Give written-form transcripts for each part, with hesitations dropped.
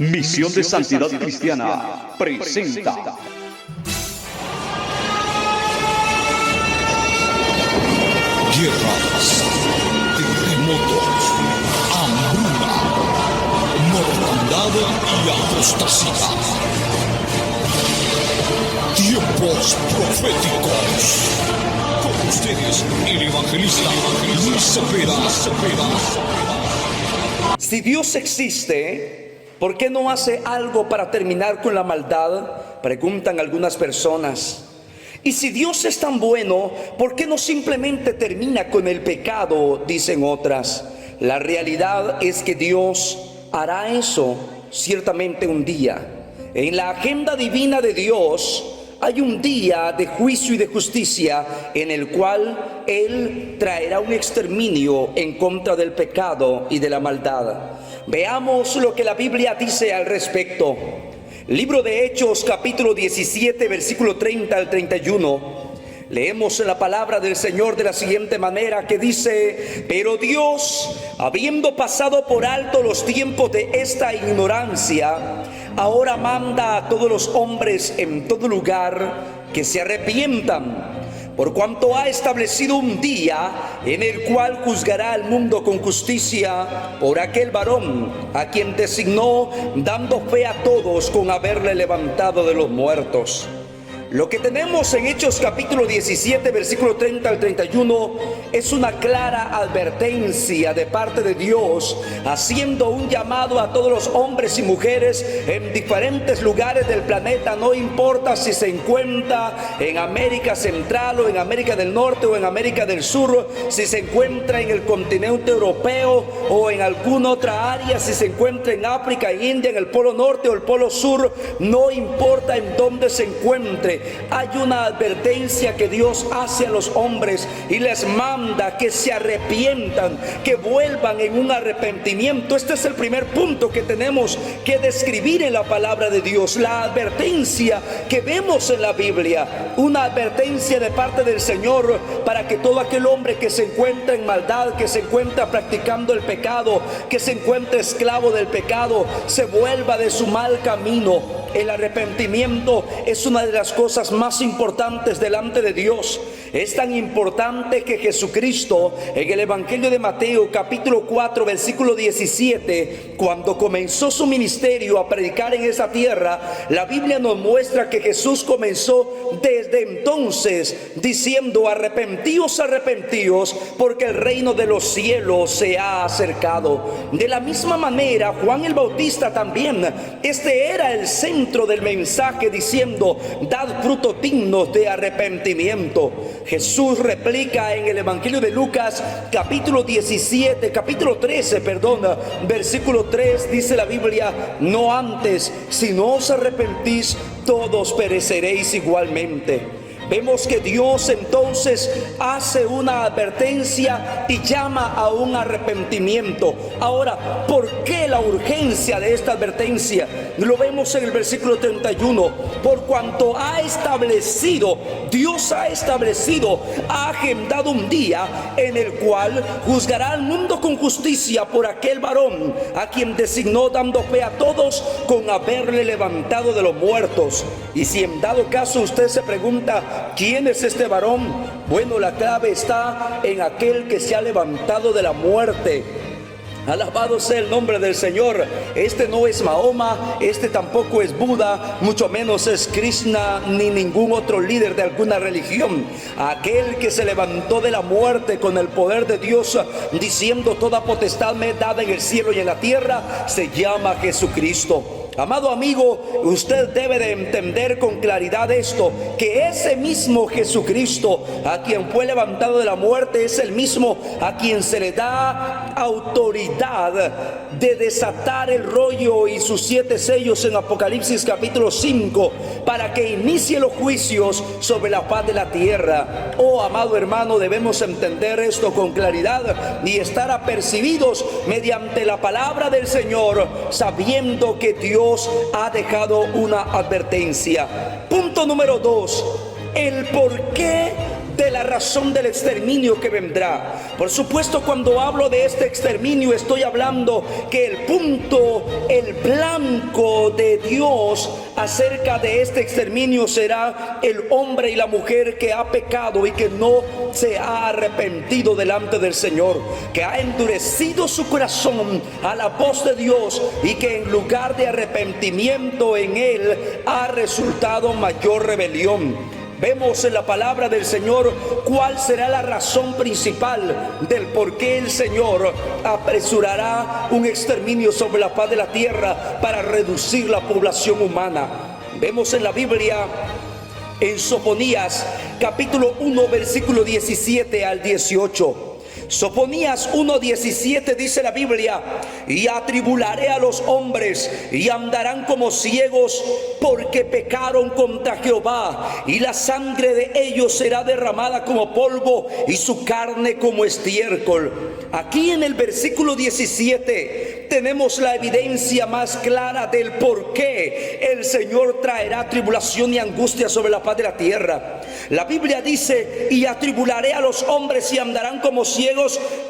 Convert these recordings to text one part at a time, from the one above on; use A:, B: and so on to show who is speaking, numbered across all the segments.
A: Misión de Santidad Cristiana presenta
B: guerras, terremotos, hambruna, mortandad y apostasía. Tiempos proféticos. Con ustedes, el evangelista Luis Cepeda.
C: Si Dios existe, ¿por qué no hace algo para terminar con la maldad? Preguntan algunas personas. Y si Dios es tan bueno, ¿por qué no simplemente termina con el pecado? Dicen otras. La realidad es que Dios hará eso ciertamente un día. En la agenda divina de Dios hay un día de juicio y de justicia en el cual Él traerá un exterminio en contra del pecado y de la maldad. Veamos lo que la Biblia dice al respecto. Libro de Hechos, capítulo 17, versículo 30 al 31. Leemos la palabra del Señor de la siguiente manera, que dice: pero Dios, habiendo pasado por alto los tiempos de esta ignorancia, ahora manda a todos los hombres en todo lugar que se arrepientan, por cuanto ha establecido un día en el cual juzgará al mundo con justicia por aquel varón a quien designó, dando fe a todos con haberle levantado de los muertos. Lo que tenemos en Hechos capítulo 17, versículo 30 al 31, es una clara advertencia de parte de Dios, haciendo un llamado a todos los hombres y mujeres en diferentes lugares del planeta, no importa si se encuentra en América Central o en América del Norte o en América del Sur, si se encuentra en el continente europeo o en alguna otra área, si se encuentra en África, en India, en el Polo Norte o el Polo Sur, no importa en dónde se encuentre. Hay una advertencia que Dios hace a los hombres y les manda que se arrepientan, que vuelvan en un arrepentimiento. Este es el primer punto que tenemos que describir en la palabra de Dios, la advertencia que vemos en la Biblia, una advertencia de parte del Señor para que todo aquel hombre que se encuentra en maldad, que se encuentra practicando el pecado, que se encuentra esclavo del pecado, se vuelva de su mal camino. El arrepentimiento es una de las cosas más importantes delante de Dios. Es tan importante que Jesucristo, en el Evangelio de Mateo capítulo 4 versículo 17, cuando comenzó su ministerio a predicar en esa tierra, la Biblia nos muestra que Jesús comenzó desde entonces diciendo: arrepentíos, arrepentíos, porque el reino de los cielos se ha acercado. De la misma manera, Juan el Bautista también, este era el centro del mensaje, diciendo: dad frutos dignos de arrepentimiento. Jesús replica en el Evangelio de Lucas capítulo 13, versículo 3, dice la Biblia: no antes, si no os arrepentís, todos pereceréis igualmente. Vemos que Dios entonces hace una advertencia y llama a un arrepentimiento. Ahora, ¿por qué la urgencia de esta advertencia? Lo vemos en el versículo 31. Por cuanto Dios ha agendado un día en el cual juzgará al mundo con justicia por aquel varón a quien designó, dando fe a todos con haberle levantado de los muertos. Y si en dado caso usted se pregunta: ¿quién es este varón? Bueno, la clave está en aquel que se ha levantado de la muerte. Alabado sea el nombre del Señor. Este no es Mahoma, este tampoco es Buda, mucho menos es Krishna ni ningún otro líder de alguna religión. Aquel que se levantó de la muerte con el poder de Dios, diciendo: toda potestad me es dada en el cielo y en la tierra, se llama Jesucristo. Amado amigo, usted debe de entender con claridad esto, que ese mismo Jesucristo a quien fue levantado de la muerte es el mismo a quien se le da autoridad de desatar el rollo y sus 7 sellos en Apocalipsis capítulo 5 para que inicie los juicios sobre la faz de la tierra. Oh, amado hermano, debemos entender esto con claridad y estar apercibidos mediante la palabra del Señor, sabiendo que Dios ha dejado una advertencia. Punto número 2: el por qué de la razón del exterminio que vendrá. Por supuesto, cuando hablo de este exterminio, estoy hablando que el punto, el blanco de Dios acerca de este exterminio será el hombre y la mujer que ha pecado y que no se ha arrepentido delante del Señor, que ha endurecido su corazón a la voz de Dios y que en lugar de arrepentimiento en él ha resultado mayor rebelión. Vemos en la palabra del Señor cuál será la razón principal del por qué el Señor apresurará un exterminio sobre la faz de la tierra para reducir la población humana. Vemos en la Biblia, en Sofonías capítulo 1 versículo 17 al 18. Sofonías 1:17 dice la Biblia: y atribularé a los hombres y andarán como ciegos porque pecaron contra Jehová, y la sangre de ellos será derramada como polvo y su carne como estiércol. Aquí en el versículo 17 tenemos la evidencia más clara del por qué el Señor traerá tribulación y angustia sobre la faz de la tierra. La Biblia dice: y atribularé a los hombres y andarán como ciegos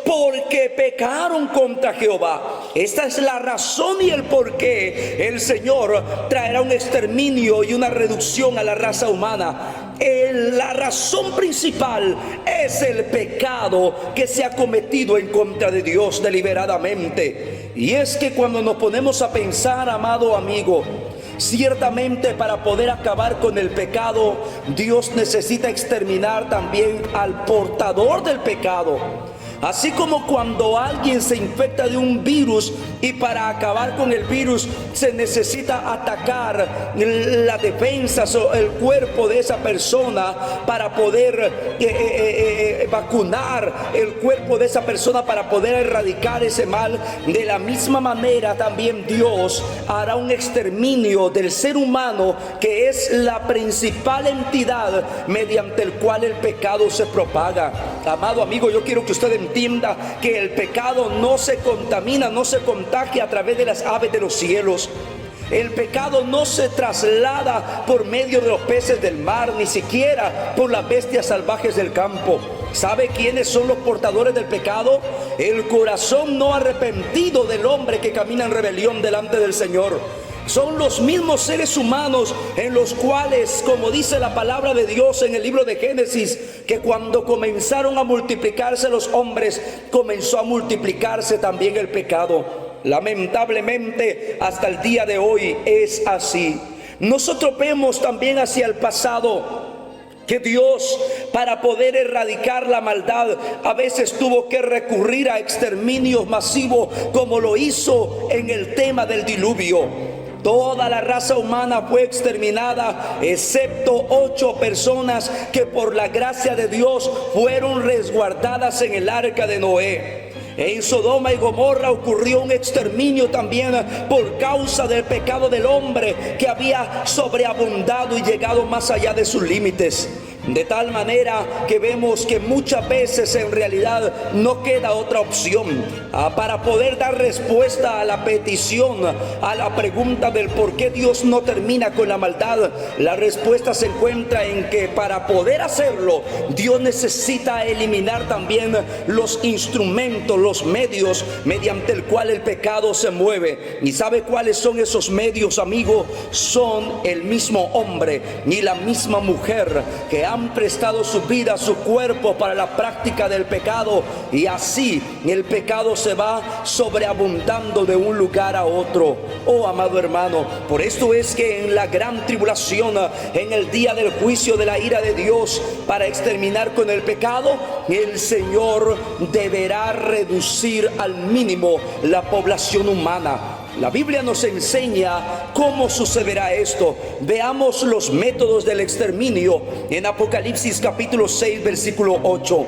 C: porque pecaron contra Jehová. Esta es la razón y el por qué el Señor traerá un exterminio y una reducción a la raza humana. La razón principal es el pecado que se ha cometido en contra de Dios deliberadamente. Y es que cuando nos ponemos a pensar, amado amigo, ciertamente para poder acabar con el pecado, Dios necesita exterminar también al portador del pecado. Así como cuando alguien se infecta de un virus y para acabar con el virus se necesita atacar la defensa o el cuerpo de esa persona para poder vacunar el cuerpo de esa persona para poder erradicar ese mal, de la misma manera también Dios hará un exterminio del ser humano, que es la principal entidad mediante el cual el pecado se propaga. Amado amigo, yo quiero que usted entienda que el pecado no se contamina, no se contagia a través de las aves de los cielos. El pecado no se traslada por medio de los peces del mar, ni siquiera por las bestias salvajes del campo. ¿Sabe quiénes son los portadores del pecado? El corazón no arrepentido del hombre que camina en rebelión delante del Señor. Son los mismos seres humanos en los cuales, como dice la palabra de Dios en el libro de Génesis, que cuando comenzaron a multiplicarse los hombres, comenzó a multiplicarse también el pecado. Lamentablemente, hasta el día de hoy es así. Nosotros vemos también hacia el pasado que Dios, para poder erradicar la maldad, a veces tuvo que recurrir a exterminios masivos, como lo hizo en el tema del diluvio. Toda la raza humana fue exterminada, excepto 8 personas que por la gracia de Dios fueron resguardadas en el arca de Noé. En Sodoma y Gomorra ocurrió un exterminio también por causa del pecado del hombre, que había sobreabundado y llegado más allá de sus límites. De tal manera que vemos que muchas veces en realidad no queda otra opción para poder dar respuesta a la petición, a la pregunta del por qué Dios no termina con la maldad. La respuesta se encuentra en que para poder hacerlo, Dios necesita eliminar también los instrumentos, los medios mediante el cual el pecado se mueve. ¿Y sabe cuáles son esos medios, amigo? Son el mismo hombre y la misma mujer que han prestado su vida, su cuerpo para la práctica del pecado, y así el pecado se va sobreabundando de un lugar a otro. Oh amado hermano, por esto es que en la gran tribulación, en el día del juicio de la ira de Dios para exterminar con el pecado, el Señor deberá reducir al mínimo la población humana. La Biblia nos enseña cómo sucederá esto. Veamos los métodos del exterminio en Apocalipsis capítulo 6 versículo 8.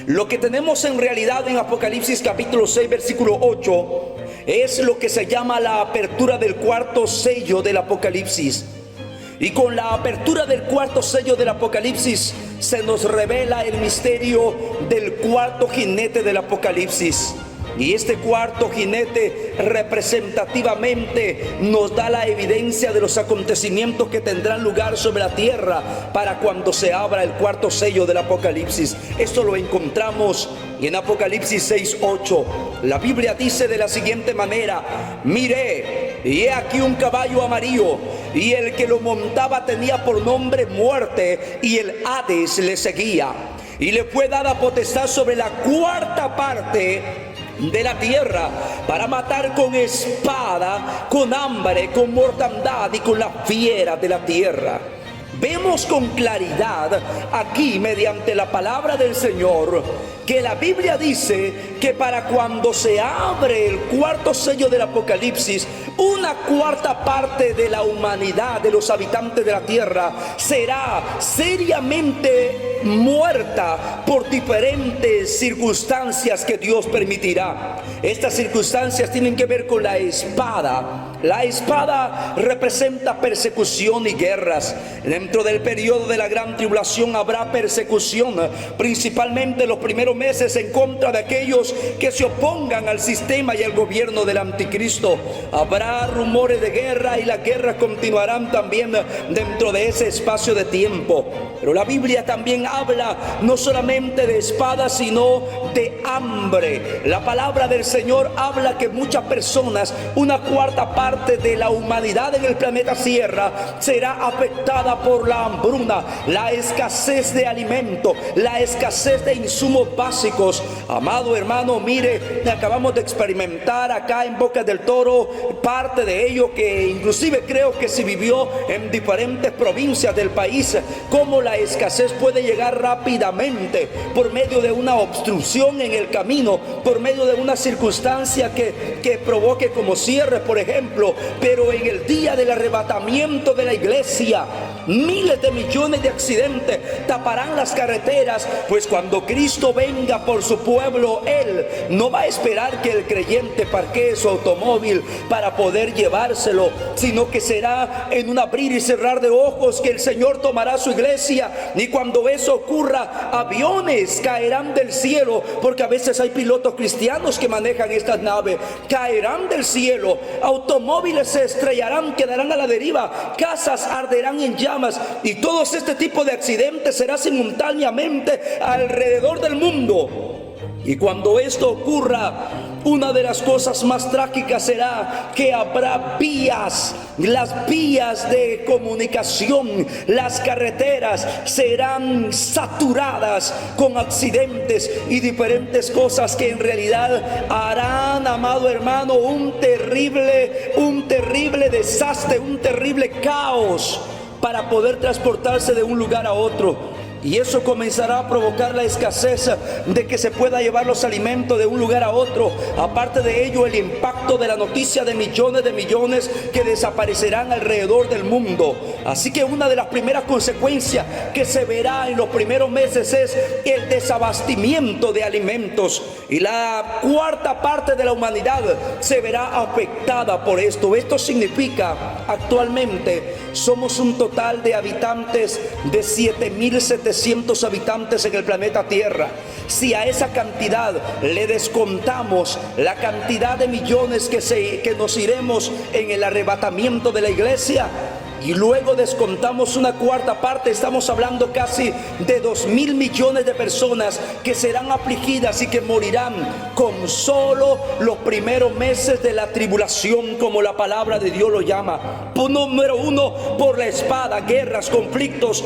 C: Lo que tenemos en realidad en Apocalipsis capítulo 6 versículo 8 es lo que se llama la apertura del cuarto sello del Apocalipsis. Y con la apertura del cuarto sello del Apocalipsis se nos revela el misterio del cuarto jinete del Apocalipsis. Y este cuarto jinete representativamente nos da la evidencia de los acontecimientos que tendrán lugar sobre la tierra para cuando se abra el cuarto sello del Apocalipsis. Esto lo encontramos en Apocalipsis 6:8. La Biblia dice de la siguiente manera: miré, y he aquí un caballo amarillo, y el que lo montaba tenía por nombre Muerte, y el Hades le seguía. Y le fue dada potestad sobre la cuarta parte de la tierra para matar con espada, con hambre, con mortandad y con las fieras de la tierra. Vemos con claridad aquí, mediante la palabra del Señor, que la Biblia dice que para cuando se abre el cuarto sello del Apocalipsis, una cuarta parte de la humanidad, de los habitantes de la tierra, será seriamente muerta por diferentes circunstancias que Dios permitirá. Estas circunstancias tienen que ver con la espada. La espada representa persecución y guerras. Dentro del periodo de la gran tribulación habrá persecución, principalmente los primeros meses, en contra de aquellos que se opongan al sistema y al gobierno del anticristo. Habrá rumores de guerra y las guerras continuarán también dentro de ese espacio de tiempo. Pero la Biblia también habla no solamente de espada, sino de hambre. La palabra del Señor habla que muchas personas, una cuarta parte de la humanidad en el planeta Tierra, será afectada por la hambruna, la escasez de alimento, la escasez de insumos básicos. Amado hermano, mire, acabamos de experimentar acá en Bocas del Toro parte de ello, que inclusive creo que se vivió en diferentes provincias del país, cómo la escasez puede llegar rápidamente por medio de una obstrucción en el camino, por medio de una circunstancia que provoque como cierre, por ejemplo. Pero en el día del arrebatamiento de la iglesia, miles de millones de accidentes taparán las carreteras, pues cuando Cristo venga por su pueblo, Él no va a esperar que el creyente parquee su automóvil para poder llevárselo, sino que será en un abrir y cerrar de ojos que el Señor tomará su iglesia. Y cuando eso ocurra, aviones caerán del cielo, porque a veces hay pilotos cristianos que manejan estas naves, caerán del cielo, automóviles se estrellarán, quedarán a la deriva, casas arderán en llamas, y todo este tipo de accidentes será simultáneamente alrededor del mundo. Y cuando esto ocurra, una de las cosas más trágicas será que habrá vías, las vías de comunicación, las carreteras serán saturadas con accidentes y diferentes cosas que en realidad harán, amado hermano, un terrible desastre, un terrible caos para poder transportarse de un lugar a otro. Y eso comenzará a provocar la escasez de que se pueda llevar los alimentos de un lugar a otro. Aparte de ello, el impacto de la noticia de millones que desaparecerán alrededor del mundo. Así que una de las primeras consecuencias que se verá en los primeros meses es el desabastecimiento de alimentos. Y la cuarta parte de la humanidad se verá afectada por esto. Esto significa, actualmente somos un total de habitantes de 7.700 habitantes en el planeta Tierra. Si a esa cantidad le descontamos la cantidad de millones que nos iremos en el arrebatamiento de la iglesia, y luego descontamos una cuarta parte, estamos hablando casi de 2.000 millones de personas que serán afligidas y que morirán con solo los primeros meses de la tribulación, como la palabra de Dios lo llama. Número 1, por la espada, guerras, conflictos,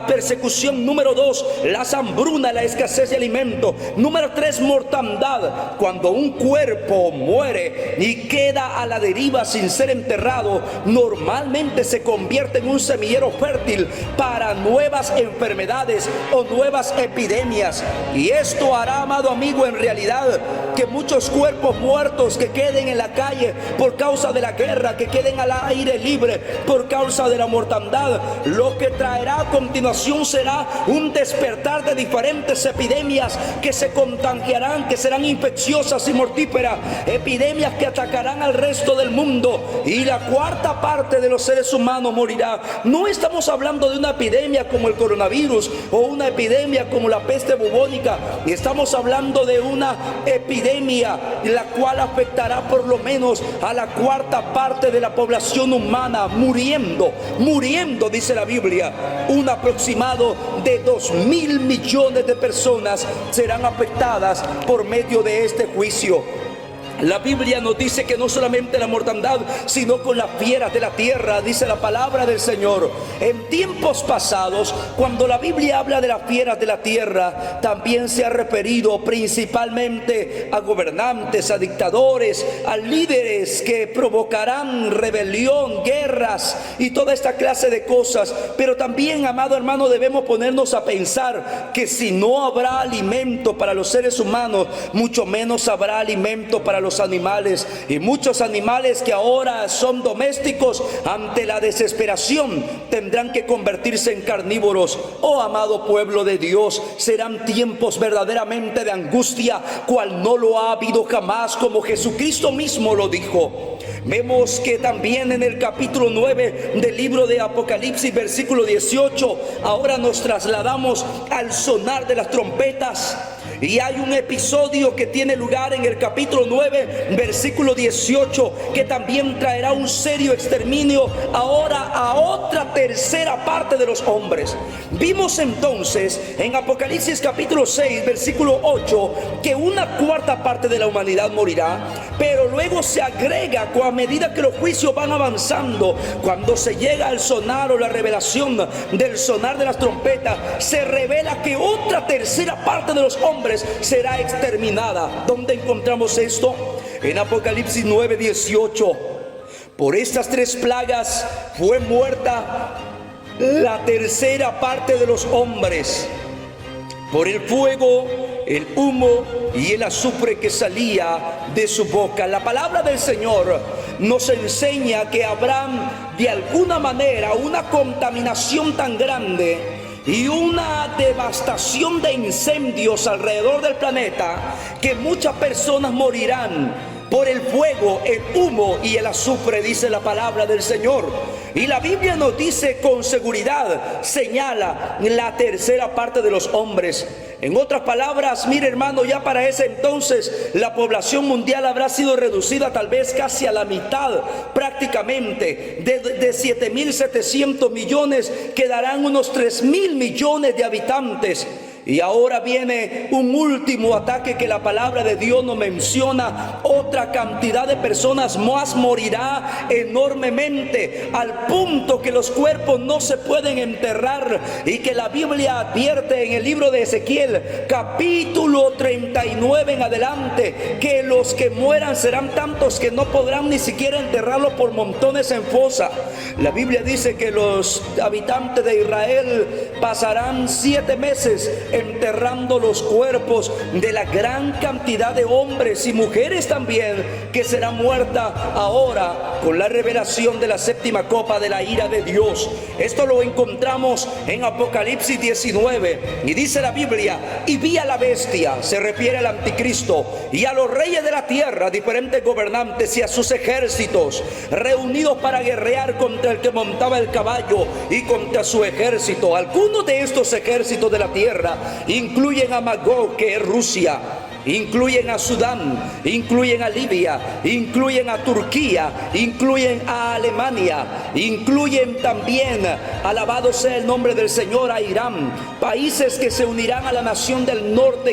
C: persecución. Número 2, las hambrunas, la escasez de alimento. Número 3, mortandad. Cuando un cuerpo muere y queda a la deriva sin ser enterrado, normalmente se convierte en un semillero fértil para nuevas enfermedades o nuevas epidemias. Y esto hará, amado amigo, en realidad que muchos cuerpos muertos que queden en la calle por causa de la guerra, que queden al aire libre por causa de la mortandad, lo que traerá a continuación será un despertar de diferentes epidemias que se contagiarán, que serán infecciosas y mortíferas, epidemias que atacarán al resto del mundo. Y la cuarta parte de los seres humanos humano morirá. No estamos hablando de una epidemia como el coronavirus o una epidemia como la peste bubónica. Estamos hablando de una epidemia la cual afectará por lo menos a la cuarta parte de la población humana, muriendo, dice la Biblia. Un aproximado de 2.000 millones de personas serán afectadas por medio de este juicio. La Biblia nos dice que no solamente la mortandad, sino con las fieras de la tierra, dice la palabra del Señor. En tiempos pasados, cuando la Biblia habla de las fieras de la tierra, también se ha referido principalmente a gobernantes, a dictadores, a líderes que provocarán rebelión, guerras y toda esta clase de cosas. Pero también, amado hermano, debemos ponernos a pensar que si no habrá alimento para los seres humanos, mucho menos habrá alimento para los animales, y muchos animales que ahora son domésticos, ante la desesperación tendrán que convertirse en carnívoros. Oh amado pueblo de Dios, serán tiempos verdaderamente de angustia, cual no lo ha habido jamás, como Jesucristo mismo lo dijo. Vemos que también en el capítulo 9 del libro de Apocalipsis, versículo 18, ahora nos trasladamos al sonar de las trompetas. Y hay un episodio que tiene lugar en el capítulo 9, versículo 18, que también traerá un serio exterminio ahora a otra tercera parte de los hombres. Vimos entonces en Apocalipsis capítulo 6, versículo 8, que una cuarta parte de la humanidad morirá, pero luego se agrega a medida que los juicios van avanzando. Cuando se llega al sonar o la revelación del sonar de las trompetas, se revela que otra tercera parte de los hombres será exterminada. ¿Dónde encontramos esto? En Apocalipsis 9:18. Por estas tres plagas fue muerta la tercera parte de los hombres, por el fuego, el humo y el azufre que salía de su boca. La palabra del Señor nos enseña que habrá de alguna manera una contaminación tan grande y una devastación de incendios alrededor del planeta, que muchas personas morirán por el fuego, el humo y el azufre, dice la palabra del Señor. Y la Biblia nos dice con seguridad, señala la tercera parte de los hombres. En otras palabras, mire hermano, ya para ese entonces la población mundial habrá sido reducida tal vez casi a la mitad, prácticamente. De 7.700 millones quedarán unos 3.000 millones de habitantes. Y ahora viene un último ataque que la palabra de Dios nos menciona. Otra cantidad de personas más morirá enormemente, al punto que los cuerpos no se pueden enterrar, y que la Biblia advierte en el libro de Ezequiel capítulo 39 en adelante, que los que mueran serán tantos que no podrán ni siquiera enterrarlos por montones en fosa. La Biblia dice que los habitantes de Israel pasarán 7 meses enterrando los cuerpos de la gran cantidad de hombres y mujeres también que será muerta ahora con la revelación de la séptima copa de la ira de Dios. Esto lo encontramos en Apocalipsis 19, y dice la Biblia: y vi a la bestia, se refiere al anticristo, y a los reyes de la tierra, diferentes gobernantes, y a sus ejércitos reunidos para guerrear contra el que montaba el caballo y contra su ejército. Algunos de estos ejércitos de la tierra incluyen a Magog, que es Rusia, incluyen a Sudán, incluyen a Libia, incluyen a Turquía, incluyen a Alemania, incluyen también, alabado sea el nombre del Señor, a Irán, países que se unirán a la nación del norte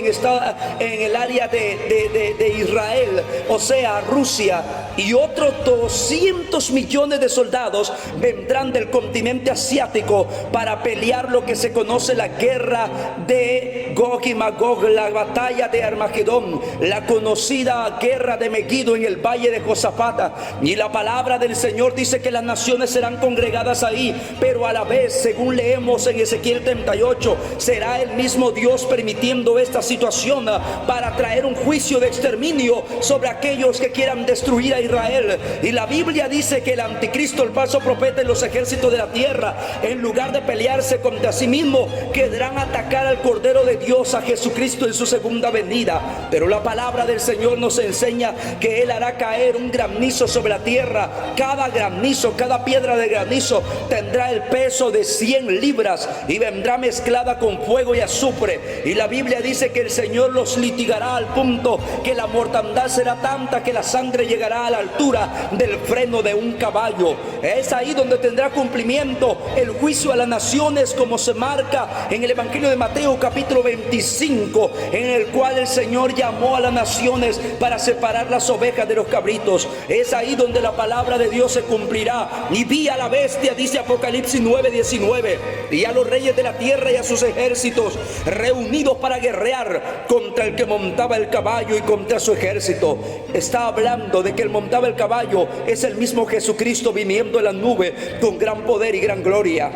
C: en el área de Israel, o sea, Rusia, y otros 200 millones de soldados vendrán del continente asiático para pelear lo que se conoce la guerra de Gog y Magog, la batalla de Armagedón, la conocida guerra de Megiddo en el valle de Josafata. Y la palabra del Señor dice que las naciones serán congregadas ahí, pero a la vez, según leemos en Ezequiel 38, será el mismo Dios permitiendo esta situación para traer un juicio de exterminio sobre aquellos que quieran destruir a Israel. Y la Biblia dice que el anticristo, el falso profeta, y los ejércitos de la tierra, en lugar de pelearse contra sí mismo, querrán atacar al Cordero de Dios, a Jesucristo, en su segunda venida. pero la palabra del Señor nos enseña que Él hará caer un granizo sobre la tierra. Cada granizo, cada piedra de granizo tendrá el peso de 100 libras y vendrá mezclada con fuego y azufre. Y la Biblia dice que el Señor los litigará al punto que la mortandad será tanta que la sangre llegará a la altura del freno de un caballo. Es ahí donde tendrá cumplimiento el juicio a las naciones, como se marca en el Evangelio de Mateo capítulo 25, en el cual el Señor llamó a las naciones para separar las ovejas de los cabritos. Es ahí donde la palabra de Dios se cumplirá. Y vi a la bestia, dice Apocalipsis 9:19, y a los reyes de la tierra y a sus ejércitos reunidos para guerrear contra el que montaba el caballo y contra su ejército. Está hablando de que el montaba el caballo es el mismo Jesucristo viniendo en la nube con gran poder y gran gloria.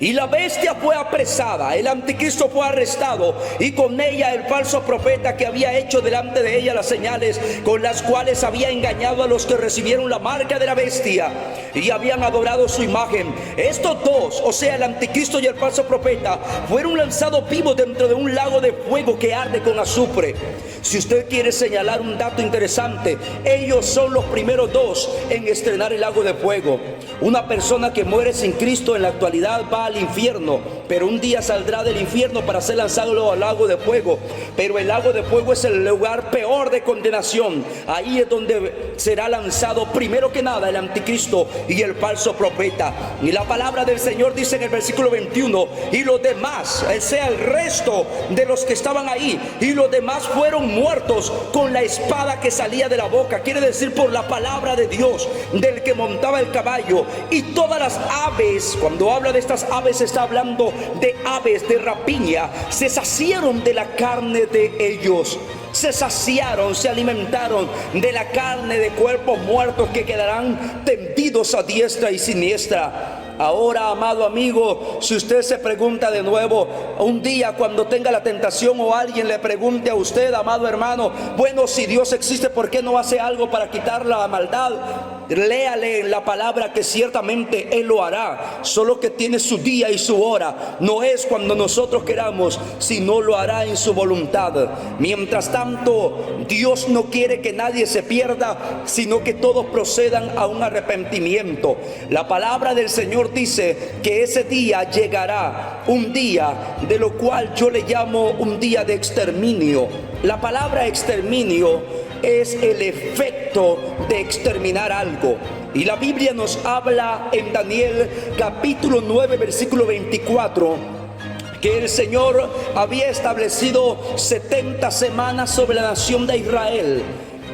C: Y la bestia fue apresada, el anticristo fue arrestado, y con ella el falso profeta que había hecho delante de ella las señales con las cuales había engañado a los que recibieron la marca de la bestia y habían adorado su imagen. Estos dos, o sea el anticristo y el falso profeta, fueron lanzados vivos dentro de un lago de fuego que arde con azufre. Si usted quiere señalar un dato interesante, ellos son los primeros dos en estrenar el lago de fuego. Una persona que muere sin Cristo en la actualidad va al infierno, pero un día saldrá del infierno para ser lanzado al lago de fuego. Pero el lago de fuego es el lugar peor de condenación. Ahí es donde será lanzado primero que nada el anticristo y el falso profeta. Y la palabra del Señor dice en el versículo 21, y los demás, o sea el resto de los que estaban ahí, y los demás fueron muertos con la espada que salía de la boca, quiere decir por la palabra de Dios, del que montaba el caballo. Y todas las aves, cuando habla de estas aves está hablando de aves de rapiña, se saciaron de la carne de ellos. Se saciaron, se alimentaron de la carne de cuerpos muertos que quedarán tendidos a diestra y siniestra. Ahora, amado amigo, si usted se pregunta de nuevo, un día cuando tenga la tentación o alguien le pregunte a usted, amado hermano, bueno, si Dios existe, ¿por qué no hace algo para quitar la maldad? Léale en la palabra que ciertamente Él lo hará, solo que tiene su día y su hora. No es cuando nosotros queramos, sino lo hará en su voluntad. Mientras tanto, Dios no quiere que nadie se pierda, sino que todos procedan a un arrepentimiento. La palabra del Señor dice que ese día llegará, un día de lo cual yo le llamo un día de exterminio. La palabra exterminio es el efecto de exterminar algo. Y la Biblia nos habla en Daniel capítulo 9 versículo 24 que el Señor había establecido 70 semanas sobre la nación de Israel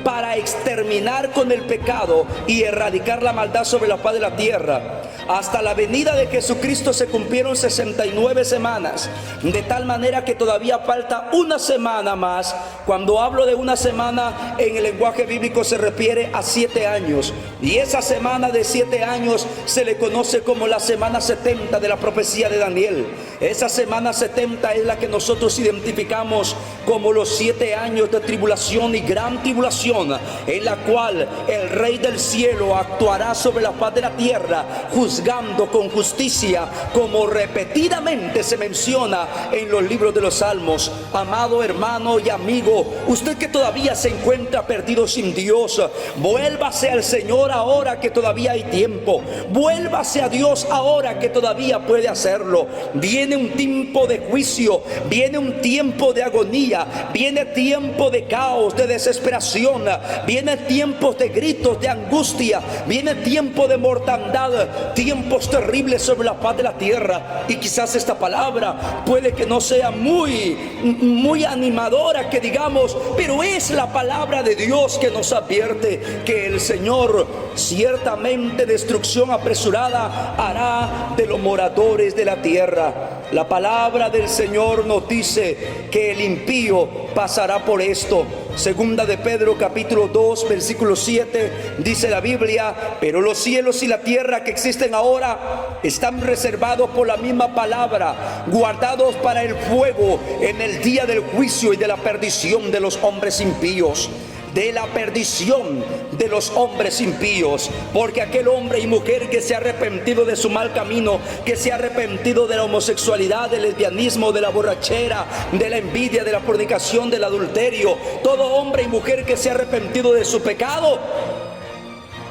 C: para exterminar con el pecado y erradicar la maldad sobre la faz de la tierra. Hasta la venida de Jesucristo se cumplieron 69 semanas, de tal manera que todavía falta una semana más. Cuando hablo de una semana en el lenguaje bíblico se refiere a 7 años, y esa semana de 7 años se le conoce como la semana 70 de la profecía de Daniel. Esa semana 70 es la que nosotros identificamos como los 7 años de tribulación y gran tribulación, en la cual el Rey del cielo actuará sobre la faz de la tierra, juzgando con justicia, como repetidamente se menciona en los libros de los Salmos. Amado hermano y amigo, usted que todavía se encuentra perdido sin Dios, vuélvase al Señor ahora que todavía hay tiempo. Vuélvase a Dios ahora que todavía puede hacerlo. Viene un tiempo de juicio, viene un tiempo de agonía, viene tiempo de caos, de desesperación, viene tiempos de gritos, de angustia, viene tiempo de mortandad, tiempos terribles sobre la faz de la tierra. Y quizás esta palabra puede que no sea muy animadora, que digamos, pero es la palabra de Dios que nos advierte que el Señor ciertamente destrucción apresurada hará de los moradores de la tierra. La palabra del Señor nos dice que el impío pasará por esto. Segunda de Pedro capítulo 2 versículo 7 dice la Biblia: pero los cielos y la tierra que existen ahora están reservados por la misma palabra, guardados para el fuego en el día del juicio y de la perdición de los hombres impíos. de la perdición de los hombres impíos, porque aquel hombre y mujer que se ha arrepentido de su mal camino, que se ha arrepentido de la homosexualidad, del lesbianismo, de la borrachera, de la envidia, de la fornicación, del adulterio, todo hombre y mujer que se ha arrepentido de su pecado,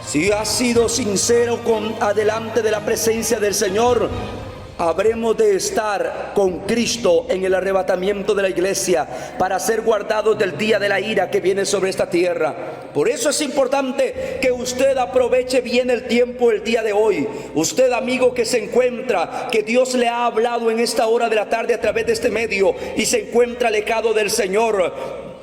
C: si ha sido sincero adelante de la presencia del Señor, habremos de estar con Cristo en el arrebatamiento de la iglesia para ser guardados del día de la ira que viene sobre esta tierra. Por eso es importante que usted aproveche bien el tiempo el día de hoy. Usted, amigo, que se encuentra, que Dios le ha hablado en esta hora de la tarde a través de este medio y se encuentra alejado del Señor,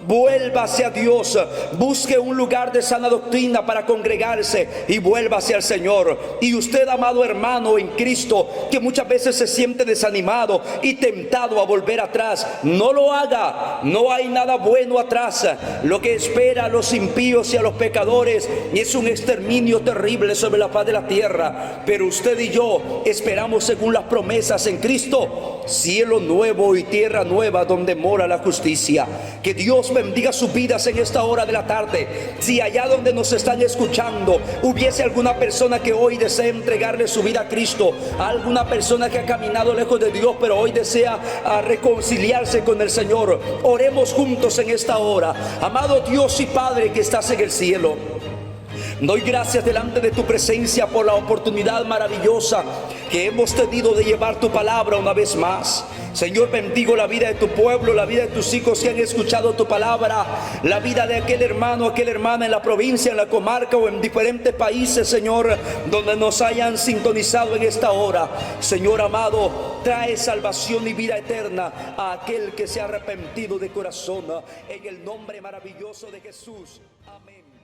C: vuélvase a Dios, busque un lugar de sana doctrina para congregarse y vuélvase al Señor. Y usted, amado hermano en Cristo, que muchas veces se siente desanimado y tentado a volver atrás, no lo haga. No hay nada bueno atrás. Lo que espera a los impíos y a los pecadores es un exterminio terrible sobre la faz de la tierra. Pero usted y yo esperamos, según las promesas en Cristo, cielo nuevo y tierra nueva donde mora la justicia. Que Dios bendiga sus vidas en esta hora de la tarde. Si allá donde nos están escuchando hubiese alguna persona que hoy desea entregarle su vida a Cristo, alguna persona que ha caminado lejos de Dios pero hoy desea reconciliarse con el Señor, oremos juntos en esta hora. Amado Dios y Padre que estás en el cielo, doy gracias delante de tu presencia por la oportunidad maravillosa que hemos tenido de llevar tu palabra una vez más. Señor, bendigo la vida de tu pueblo, la vida de tus hijos que han escuchado tu palabra, la vida de aquel hermano, aquella hermana en la provincia, en la comarca o en diferentes países, Señor, donde nos hayan sintonizado en esta hora. Señor amado, trae salvación y vida eterna a aquel que se ha arrepentido de corazón, en el nombre maravilloso de Jesús. Amén.